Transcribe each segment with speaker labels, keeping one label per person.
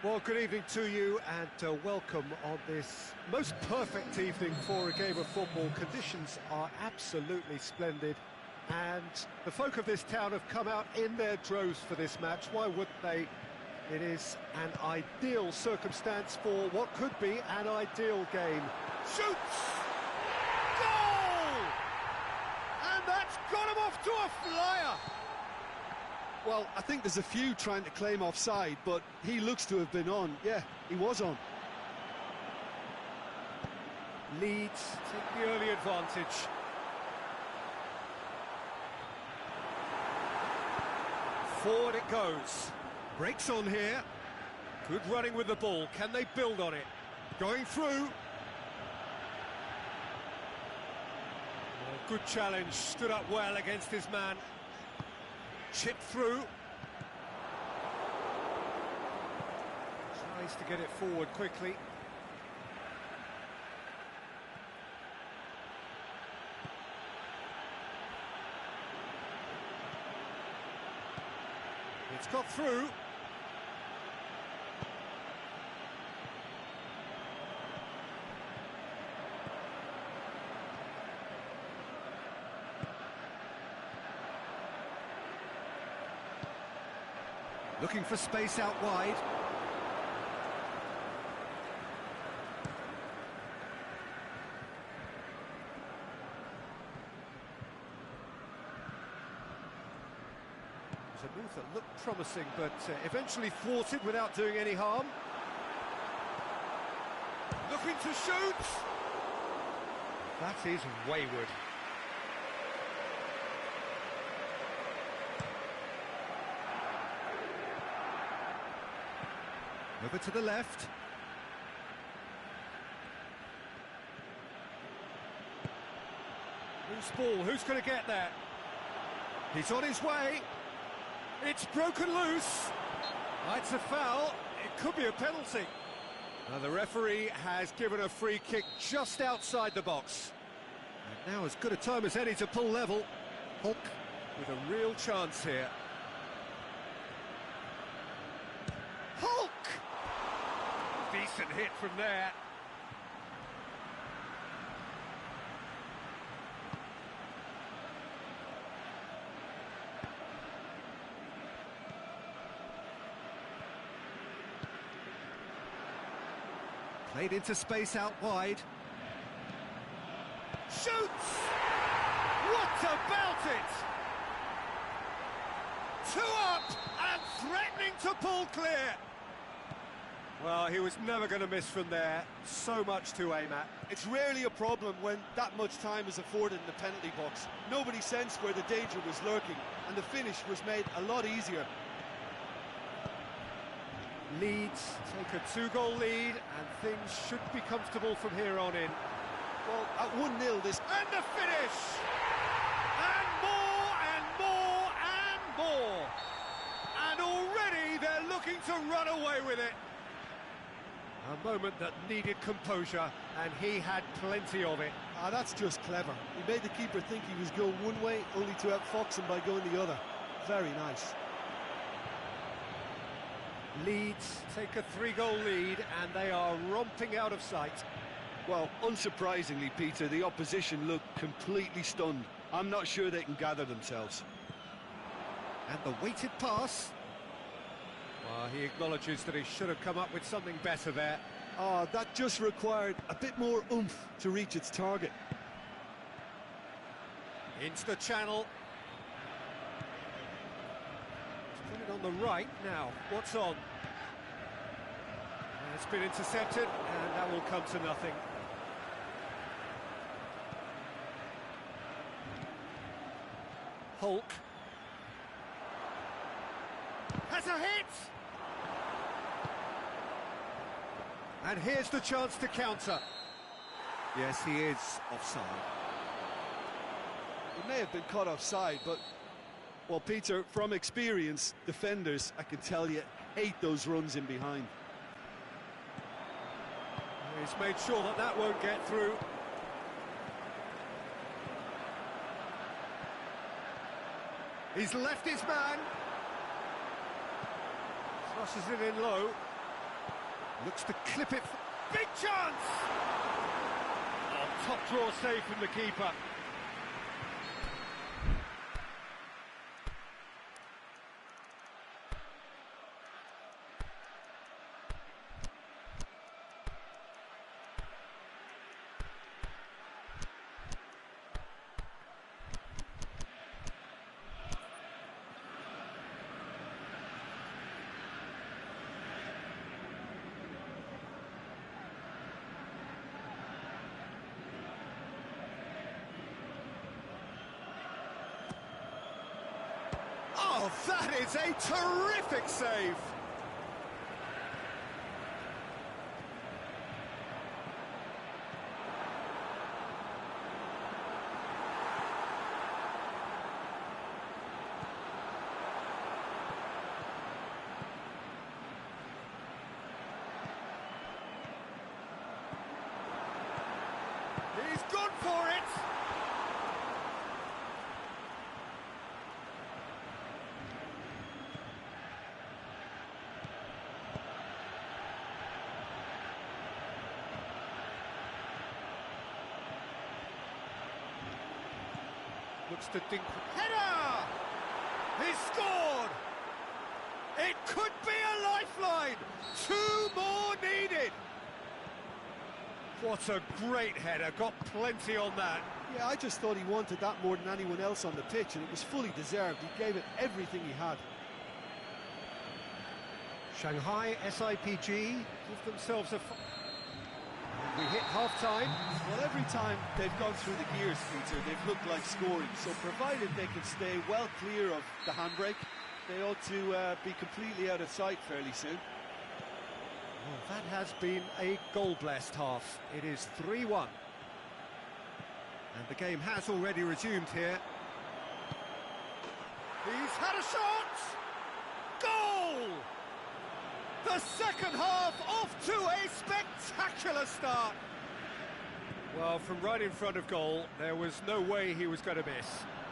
Speaker 1: Well, good evening to you and welcome on this most perfect evening for a game of football. Conditions are absolutely splendid and the folk of this town have come out in their droves for this match. Why wouldn't they? It is an ideal circumstance for what could be an ideal game. Shoots! Goal! And that's got him off to a flyer!
Speaker 2: Well, I think there's a few trying to claim offside, but he looks to have been on. Yeah, he was on.
Speaker 1: Leeds take the early advantage. Forward it goes. Breaks on here. Good running with the ball. Can they build on it? Going through. Good challenge. Stood up well against his man. Chip through. Tries to get it forward quickly. It's got through. Looking for space out wide. It was a move that looked promising, but eventually thwarted without doing any harm. Looking to shoot! That is wayward. Over to the left. Loose ball, who's going to get there? He's on his way. It's broken loose. It's a foul. It could be a penalty. Now the referee has given a free kick just outside the box. And now as good a time as any to pull level. Hulk with a real chance here. Hulk! Decent hit from there. Played into space out wide. Shoots! What about it? 2 up and threatening to pull clear. Well, he was never going to miss from there. So much to aim at.
Speaker 2: It's rarely a problem when that much time is afforded in the penalty box. Nobody sensed where the danger was lurking, and the finish was made a lot easier.
Speaker 1: Leeds take a 2-goal lead, and things should be comfortable from here on in.
Speaker 2: Well, at 1-0 this...
Speaker 1: And the finish! And more, and more, and more! And already they're looking to run away with it. A moment that needed composure, and he had plenty of it.
Speaker 2: That's just clever. He made the keeper think he was going one way, only to outfox him by going the other. Very nice.
Speaker 1: Leeds take a 3-goal lead, and they are romping out of sight.
Speaker 2: Well, unsurprisingly, Peter, the opposition look completely stunned. I'm not sure they can gather themselves.
Speaker 1: And the weighted pass. Well, he acknowledges that he should have come up with something better there.
Speaker 2: That just required a bit more oomph to reach its target.
Speaker 1: Into the channel. Put it on the right now. What's on? And it's been intercepted, and that will come to nothing. Hulk. Has a hit! And here's the chance to counter. Yes, he is offside.
Speaker 2: He may have been caught offside, but... Well, Peter, from experience, defenders, I can tell you, hate those runs in behind.
Speaker 1: He's made sure that that won't get through. He's left his man. Flushes it in low. Looks to clip it. Big chance! Oh, top draw save from the keeper. Oh, that is a terrific save! He's gone for it! Looks to dink. Header! He's scored! It could be a lifeline! 2 more needed! What a great header, got plenty on that.
Speaker 2: Yeah, I just thought he wanted that more than anyone else on the pitch, and it was fully deserved. He gave it everything he had.
Speaker 1: Shanghai SIPG give themselves a... We hit half-time.
Speaker 2: Well, every time they've gone through the gears, Peter, they've looked like scoring. So provided they can stay well clear of the handbrake, they ought to be completely out of sight fairly soon.
Speaker 1: Well, that has been a goal-blessed half. It is 3-1. And the game has already resumed here. He's had a shot! Goal! The second half off to a spectacular start. Well, from right in front of goal, there was no way he was going to miss.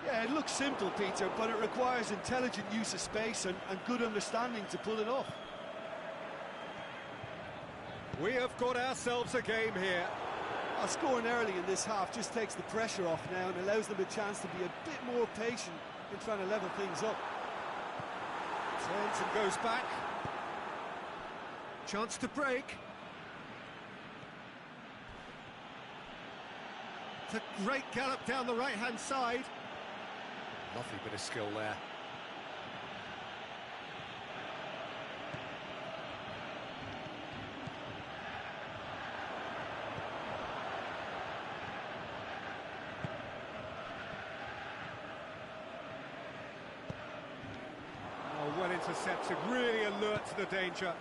Speaker 2: Yeah, it looks simple, Peter, but it requires intelligent use of space and good understanding to pull it off.
Speaker 1: We have got ourselves a game here.
Speaker 2: Scoring early in this half just takes the pressure off now and allows them a chance to be a bit more patient in trying to level things up.
Speaker 1: Turns and goes back. Chance to break. It's a great gallop down the right-hand side. Lovely bit of skill there. Oh, well intercepted, really alert to the danger.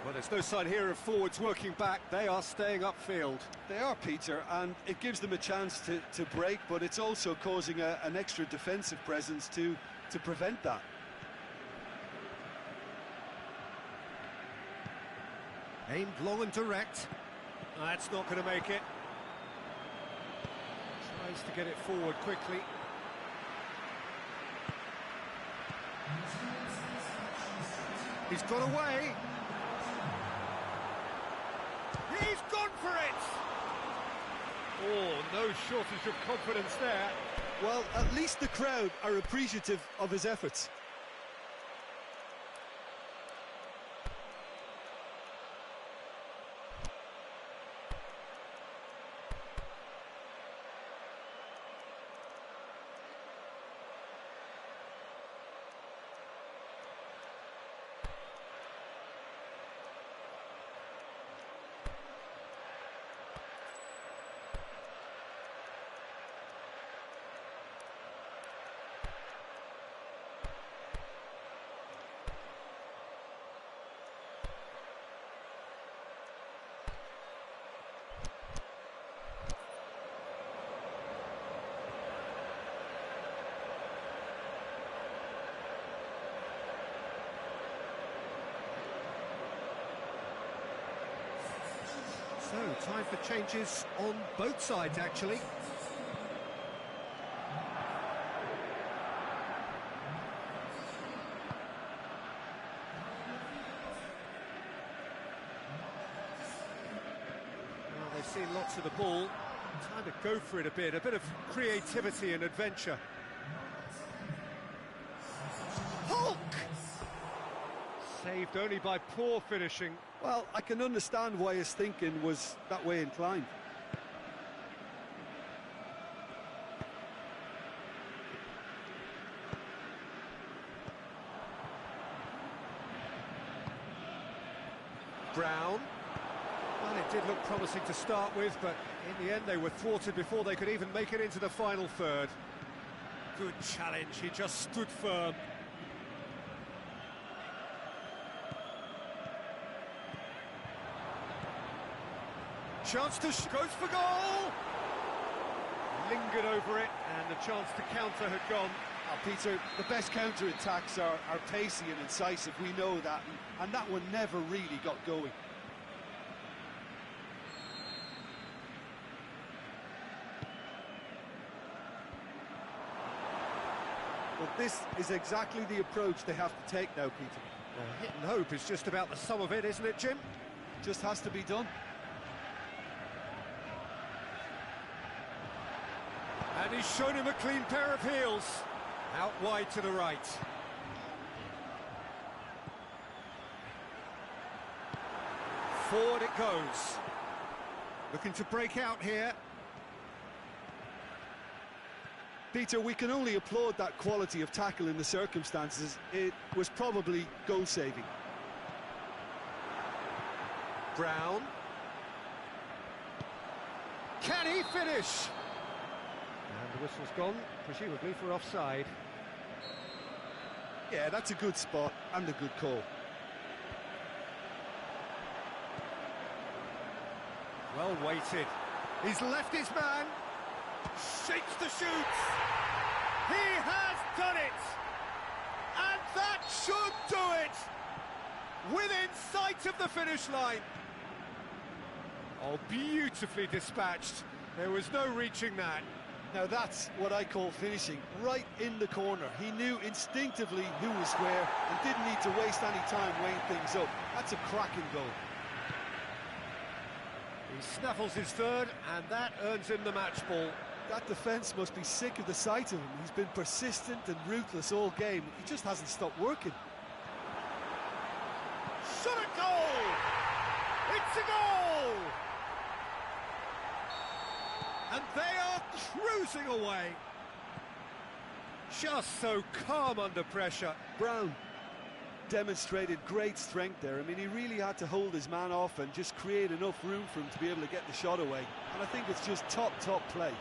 Speaker 1: Well, there's no sign here of forwards working back. They are staying upfield.
Speaker 2: They are, Peter, and it gives them a chance to break, but it's also causing an extra defensive presence to prevent that.
Speaker 1: Aimed long and direct. That's not going to make it. Tries to get it forward quickly. He's got away. He's gone for it! Oh, no shortage of confidence there.
Speaker 2: Well, at least the crowd are appreciative of his efforts.
Speaker 1: So, time for changes on both sides, actually. seen lots of the ball. Time to go for it a bit of creativity and adventure. Hulk! Saved only by poor finishing.
Speaker 2: Well, I can understand why his thinking was that way inclined.
Speaker 1: Brown. Well, it did look promising to start with, but in the end they were thwarted before they could even make it into the final third. Good challenge, he just stood firm. Chance to goes for goal! Lingered over it, and the chance to counter had gone.
Speaker 2: Peter, the best counter-attacks are pacey and incisive, we know that, and that one never really got going. Well, this is exactly the approach they have to take now, Peter.
Speaker 1: Well, hit and hope is just about the sum of it, isn't it, Jim?
Speaker 2: Just has to be done.
Speaker 1: And he's shown him a clean pair of heels. Out wide to the right. Forward it goes. Looking to break out here.
Speaker 2: Peter, we can only applaud that quality of tackle in the circumstances. It was probably goal-saving.
Speaker 1: Brown. Can he finish? And the whistle's gone, presumably for offside.
Speaker 2: Yeah, that's a good spot and a good call.
Speaker 1: Well weighted. He's left his man. Shakes the shoots. He has done it. And that should do it. Within sight of the finish line. Oh, beautifully dispatched. There was no reaching that.
Speaker 2: Now that's what I call finishing, right in the corner. He knew instinctively who was where and didn't need to waste any time weighing things up. That's a cracking goal.
Speaker 1: He snaffles his third, and that earns him the match ball.
Speaker 2: That defence must be sick of the sight of him. He's been persistent and ruthless all game. He just hasn't stopped working.
Speaker 1: Shot a goal! It's a goal! And they are cruising away. Just so calm under pressure.
Speaker 2: Brown demonstrated great strength there. I mean, he really had to hold his man off and just create enough room for him to be able to get the shot away. And I think it's just top play.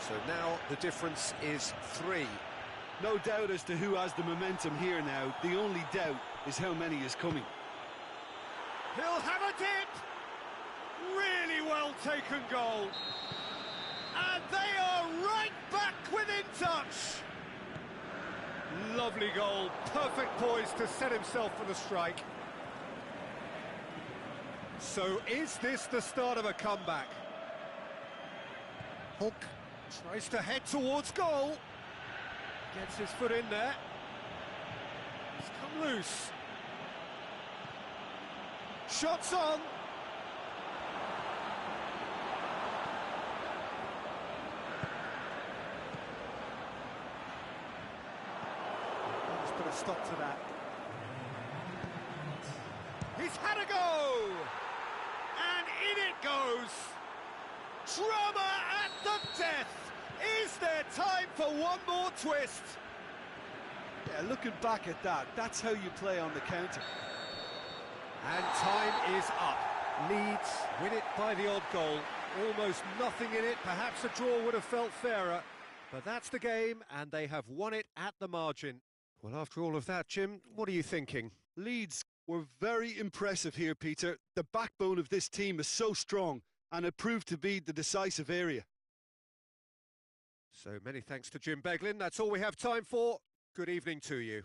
Speaker 1: So now the difference is 3.
Speaker 2: No doubt as to who has the momentum here now. The only doubt is how many is coming.
Speaker 1: He'll have a dip! Really well taken goal. And they are right back within touch. Lovely goal. Perfect poise to set himself for the strike. So is this the start of a comeback? Hulk tries to head towards goal. Gets his foot in there. He's come loose. Shots on. Let's put a stop to that. He's had a go! And in it goes! Drama at the death! Is there time for one more twist?
Speaker 2: Yeah, looking back at that, that's how you play on the counter.
Speaker 1: And time is up. Leeds win it by the odd goal. Almost nothing in it. Perhaps a draw would have felt fairer. But that's the game, and they have won it at the margin. Well, after all of that, Jim, what are you thinking?
Speaker 2: Leeds were very impressive here, Peter. The backbone of this team is so strong, and it proved to be the decisive area.
Speaker 1: So many thanks to Jim Beglin. That's all we have time for. Good evening to you.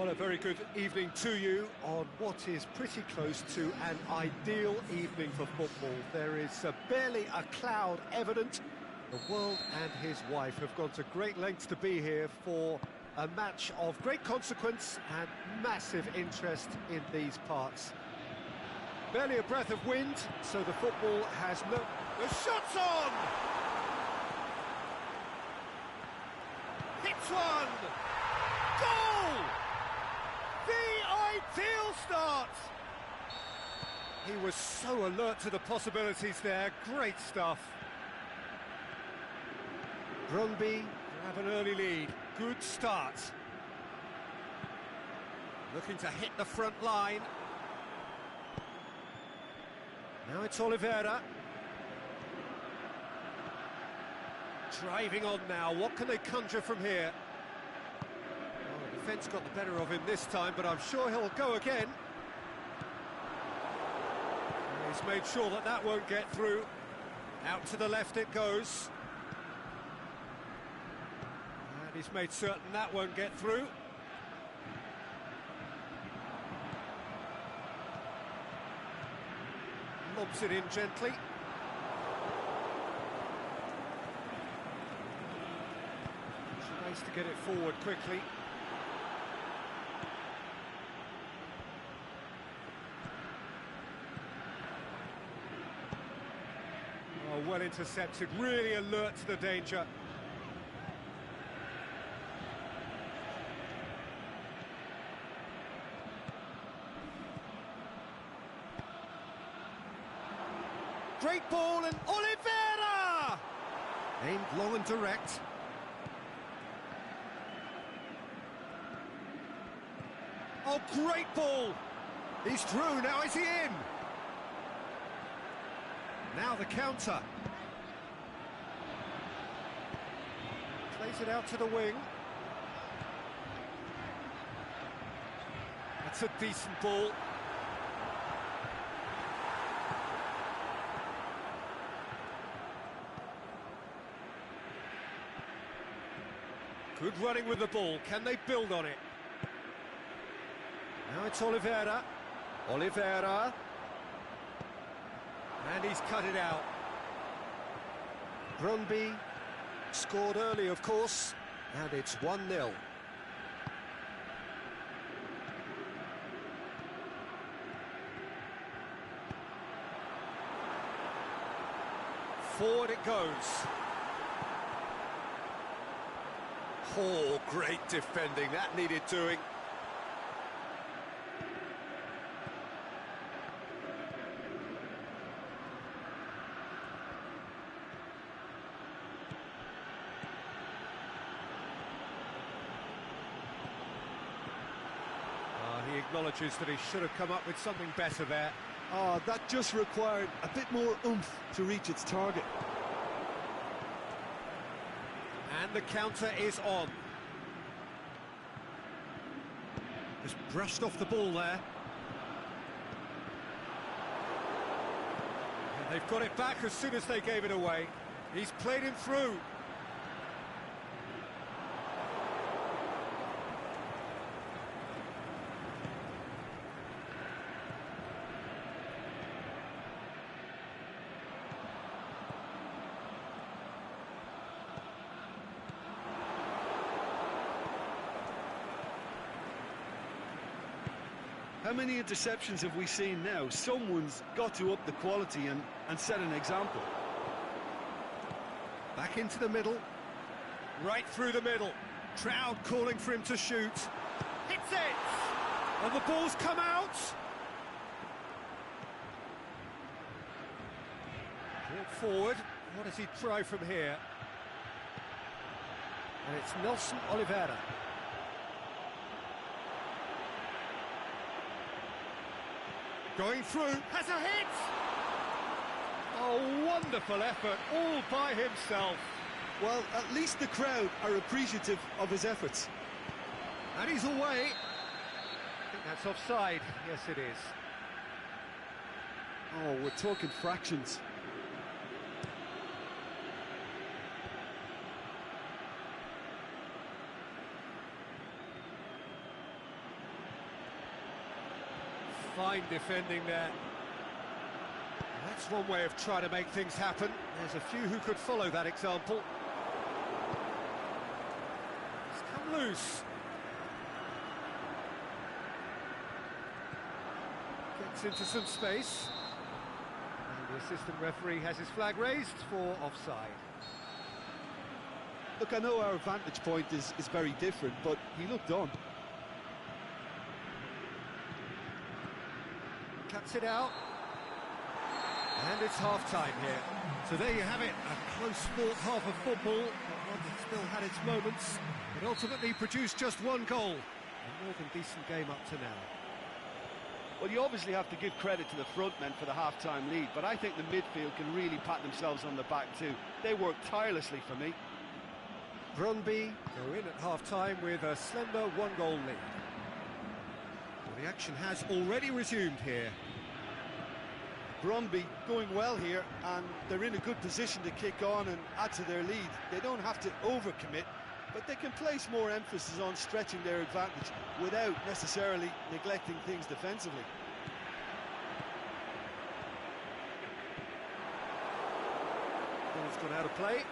Speaker 1: Well, a very good evening to you on what is pretty close to an ideal evening for football. There is barely a cloud evident. The world and his wife have gone to great lengths to be here for a match of great consequence and massive interest in these parts. Barely a breath of wind, so the football has no... The shot's on! Hits one! Goal! The ideal start! He was so alert to the possibilities there. Great stuff. Brøndby grab an early lead. Good start. Looking to hit the front line. Now it's Oliveira. Driving on now. What can they conjure from here? Well, the defence got the better of him this time, but I'm sure he'll go again. And he's made sure that that won't get through. Out to the left it goes. And he's made certain that won't get through. Lobs it in gently. Nice to get it forward quickly. Oh, well intercepted, really alert to the danger. Great ball, and Oliveira! Aimed low and direct. Oh, great ball! He's through, now is he in? Now the counter. Plays it out to the wing. That's a decent ball. Good running with the ball. Can they build on it? Now it's Oliveira. Oliveira. And he's cut it out. Brøndby scored early, of course, and it's 1-0. Forward it goes. Oh, great defending, that needed doing. He acknowledges that he should have come up with something better there.
Speaker 2: Oh, that just required a bit more oomph to reach its target.
Speaker 1: And the counter is on. Just brushed off the ball there. And they've got it back as soon as they gave it away. He's played him through.
Speaker 2: How many interceptions have we seen now? Someone's got to up the quality and set an example.
Speaker 1: Back into the middle. Right through the middle. Crowd calling for him to shoot. Hits it! And the ball's come out! Brought forward. What does he try from here? And it's Nelson Oliveira. Going through, has a hit! Oh, wonderful effort, all by himself.
Speaker 2: Well, at least the crowd are appreciative of his efforts.
Speaker 1: And he's away. I think that's offside. Yes, it is.
Speaker 2: Oh, we're talking fractions.
Speaker 1: Fine defending there. That's one way of trying to make things happen. There's a few who could follow that example. It's come loose. Gets into some space. And the assistant referee has his flag raised for offside.
Speaker 2: Look, I know our vantage point is very different, but he looked on.
Speaker 1: Cuts it out. And it's half-time here. So there you have it, a close-fought half of football, but one that still had its moments, but ultimately produced just one goal. A more than decent game up to now.
Speaker 2: Well, you obviously have to give credit to the front men for the half-time lead, but I think the midfield can really pat themselves on the back too. They worked tirelessly for me.
Speaker 1: Brøndby go in at half-time with a slender one-goal lead. Well, the action has already resumed here.
Speaker 2: Brøndby going well here, and they're in a good position to kick on and add to their lead. They don't have to overcommit, but they can place more emphasis on stretching their advantage without necessarily neglecting things defensively.
Speaker 1: Ball's gone out of play.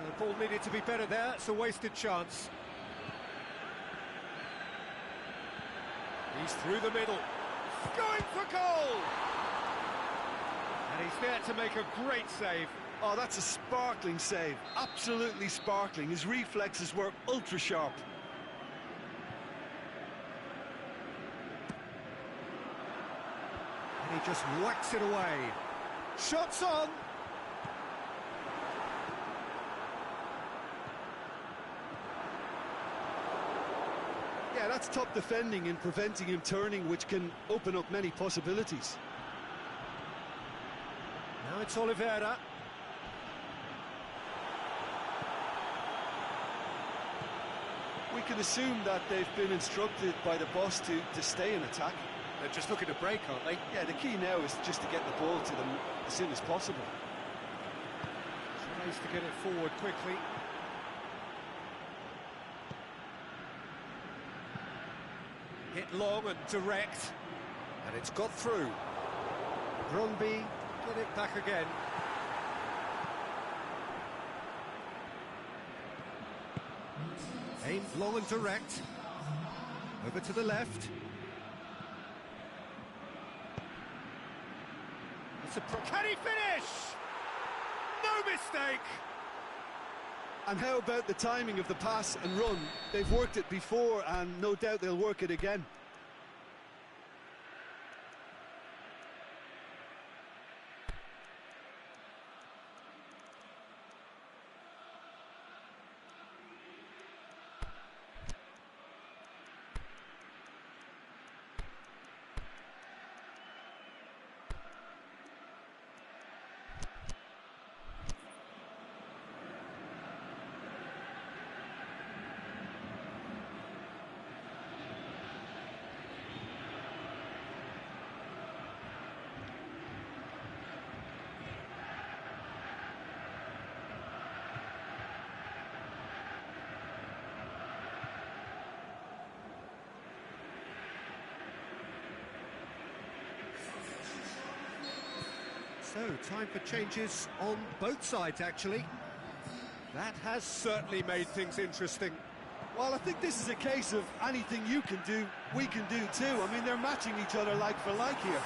Speaker 1: The ball needed to be better there, it's a wasted chance. He's through the middle, going for goal! And he's there to make a great save.
Speaker 2: Oh, that's a sparkling save, absolutely sparkling. His reflexes were ultra-sharp.
Speaker 1: And he just whacks it away. Shots on!
Speaker 2: Yeah, that's top defending and preventing him turning, which can open up many possibilities.
Speaker 1: Now it's Oliveira.
Speaker 2: We can assume that they've been instructed by the boss to stay in attack.
Speaker 1: They're just looking to break, aren't they?
Speaker 2: Yeah, the key now is just to get the ball to them as soon as possible.
Speaker 1: Tries to get it forward quickly. Hit long and direct, and it's got through. Brøndby get it back again. Aimed long and direct. Over to the left. Can he finish? No mistake!
Speaker 2: And how about the timing of the pass and run? They've worked it before, and no doubt they'll work it again.
Speaker 1: So, time for changes on both sides, actually. That has certainly made things interesting.
Speaker 2: Well, I think this is a case of anything you can do, we can do too. I mean, they're matching each other like for like here.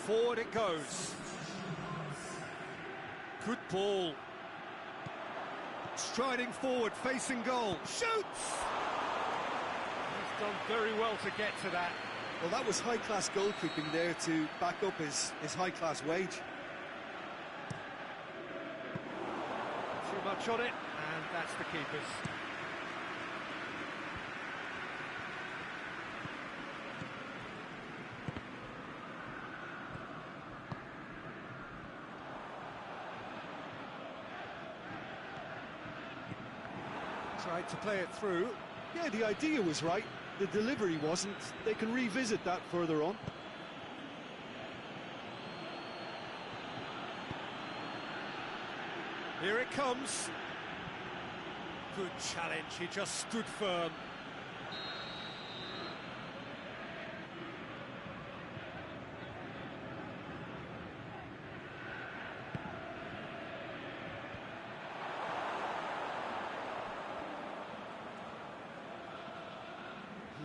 Speaker 1: Forward it goes. Good ball. Striding forward, facing goal. Shoots! He's done very well to get to that.
Speaker 2: Well, that was high-class goalkeeping there to back up his high-class wage.
Speaker 1: Too much on it, and that's the keeper's. Tried to play it through.
Speaker 2: Yeah, the idea was right. The delivery wasn't. They can revisit that further on.
Speaker 1: Here it comes. Good challenge, he just stood firm.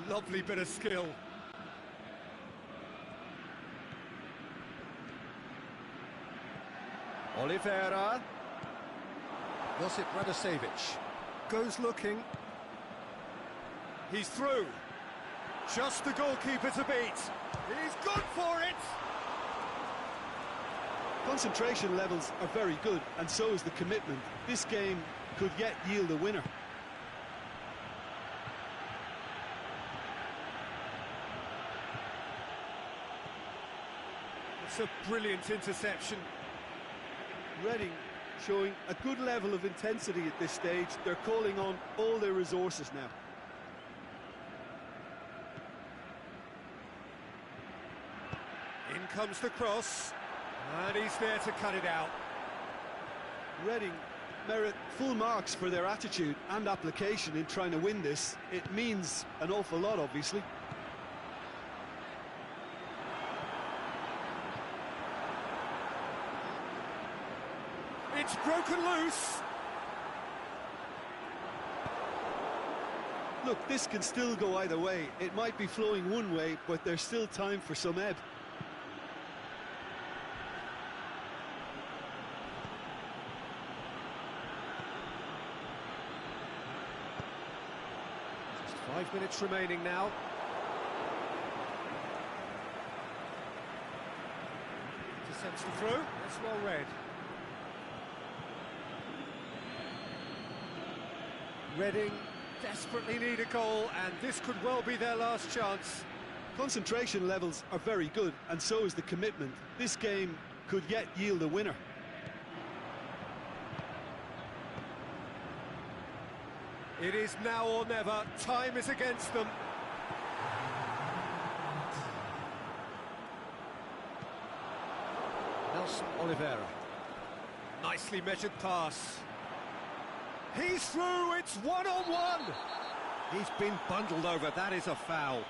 Speaker 1: Lovely bit of skill. Oliveira. Josip Radosevic goes looking. He's through. Just the goalkeeper to beat. He's good for it.
Speaker 2: Concentration levels are very good, and so is the commitment. This game could yet yield a winner.
Speaker 1: It's a brilliant interception.
Speaker 2: Reading showing a good level of intensity at this stage. They're calling on all their resources now.
Speaker 1: In comes the cross, and he's there to cut it out.
Speaker 2: Reading merit full marks for their attitude and application in trying to win this. It means an awful lot, obviously.
Speaker 1: It's broken loose.
Speaker 2: Look, this can still go either way. It might be flowing one way, but there's still time for some ebb.
Speaker 1: Just 5 minutes remaining now. Intercepts the throw. That's well read. Reading desperately need a goal, and this could well be their last chance.
Speaker 2: Concentration levels are very good, and so is the commitment. This game could yet yield a winner.
Speaker 1: It is now or never. Time is against them. Nelson Oliveira. Nicely measured pass. He's through, it's one-on-one! He's been bundled over, that is a foul.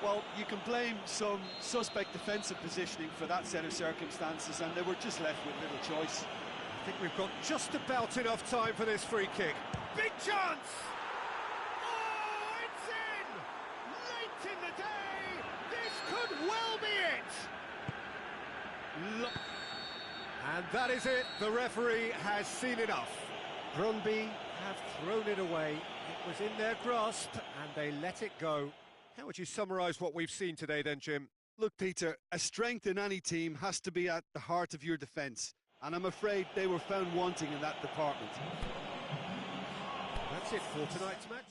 Speaker 2: Well, you can blame some suspect defensive positioning for that set of circumstances, and they were just left with little choice.
Speaker 1: I think we've got just about enough time for this free kick. Big chance! Oh, it's in! Late in the day, this could well be it! And that is it, the referee has seen enough. Brøndby have thrown it away. It was in their grasp, and they let it go. How would you summarise what we've seen today then, Jim?
Speaker 2: Look, Peter, a strength in any team has to be at the heart of your defence, and I'm afraid they were found wanting in that department.
Speaker 1: That's it for tonight's match.